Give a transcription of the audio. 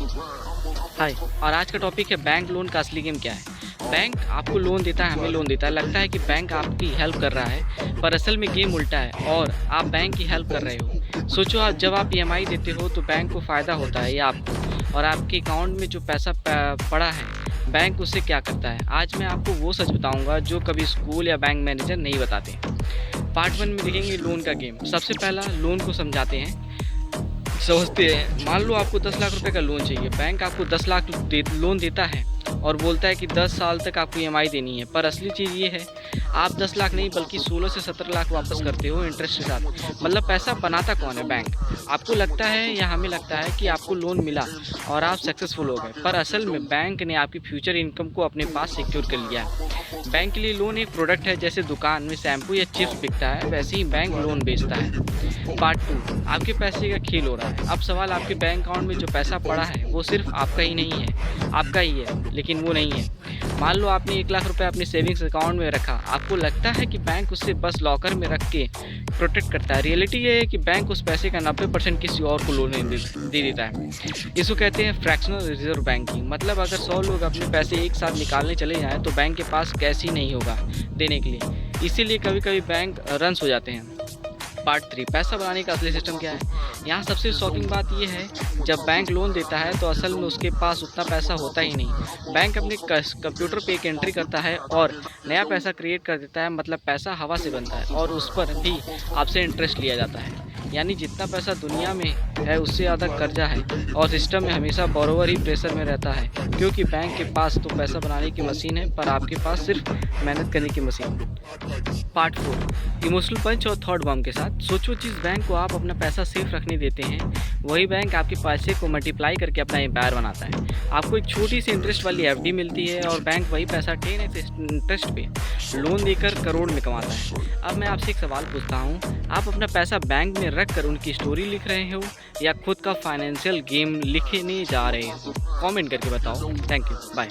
हाय। और आज का टॉपिक है बैंक लोन का असली गेम क्या है। बैंक आपको लोन देता है, हमें लोन देता है, लगता है कि बैंक आपकी हेल्प कर रहा है, पर असल में गेम उल्टा है और आप बैंक की हेल्प कर रहे हो। सोचो, आप जब आप ईएमआई देते हो तो बैंक को फ़ायदा होता है या आपको, और आपके अकाउंट में जो पैसा पड़ा है बैंक उससे क्या करता है। आज मैं आपको वो सच बताऊंगा जो कभी स्कूल या बैंक मैनेजर नहीं बताते। पार्ट 1 में देखेंगे लोन का गेम। सबसे पहला लोन को समझाते हैं, समझते हैं। मान लो आपको 10 लाख रुपए का लोन चाहिए। बैंक आपको 10 लाख लोन देता है और बोलता है कि 10 साल तक आपको ईएमआई देनी है, पर असली चीज़ ये है, आप 10 लाख नहीं बल्कि 16 से 17 लाख वापस करते हो इंटरेस्ट के साथ। मतलब पैसा बनाता कौन है? बैंक। आपको लगता है या हमें लगता है कि आपको लोन मिला और आप सक्सेसफुल हो गए, पर असल में बैंक ने आपकी फ्यूचर इनकम को अपने पास सिक्योर कर लिया है। बैंक के लिए लोन एक प्रोडक्ट है, जैसे दुकान में शैम्पू या चिप्स बिकता है, वैसे ही बैंक लोन बेचता है। पार्ट 2, आपके पैसे का खेल हो रहा है। अब सवाल, आपके बैंक अकाउंट में जो पैसा पड़ा है वो सिर्फ आपका ही नहीं है, आपका ही है, लेकिन वो नहीं है। मान लो आपने 1 लाख रुपए अपने सेविंग्स अकाउंट में रखा। आपको लगता है कि बैंक उससे बस लॉकर में रख के प्रोटेक्ट करता है। रियलिटी ये है कि बैंक उस पैसे का 90% किसी और को लोन दे देता है। इसको कहते हैं फ्रैक्शनल रिजर्व बैंकिंग। मतलब अगर 100 लोग अपने पैसे एक साथ निकालने चले जाएं तो बैंक के पास कैश ही नहीं होगा देने के लिए। इसीलिए कभी कभी बैंक रन्स हो जाते हैं। पार्ट 3, पैसा बनाने का असली सिस्टम क्या है। यहाँ सबसे शॉकिंग बात यह है, जब बैंक लोन देता है तो असल में उसके पास उतना पैसा होता ही नहीं। बैंक अपने कंप्यूटर पे एक एंट्री करता है और नया पैसा क्रिएट कर देता है। मतलब पैसा हवा से बनता है और उस पर भी आपसे इंटरेस्ट लिया जाता है। यानी जितना पैसा दुनिया में है उससे ज़्यादा कर्जा है, और सिस्टम में हमेशा बोरोवर ही प्रेशर में रहता है, क्योंकि बैंक के पास तो पैसा बनाने की मशीन है पर आपके पास सिर्फ मेहनत करने की मशीन। पार्ट 4, इमोशनल पंच और थॉट बम के साथ। सोचो, जिस बैंक को आप अपना पैसा सेफ रखने देते हैं वही बैंक आपके पैसे को मल्टीप्लाई करके अपना एम्पायर बनाता है। आपको एक छोटी सी इंटरेस्ट वाली एफडी मिलती है और बैंक वही पैसा 10x इंटरेस्ट पे लोन देकर करोड़ में कमाता है। अब मैं आपसे एक सवाल पूछता हूँ, आप अपना पैसा बैंक में रख कर उनकी स्टोरी लिख रहे हो या खुद का फाइनेंशियल गेम लिखने जा रहे हो? कमेंट करके बताओ। Thank you, bye.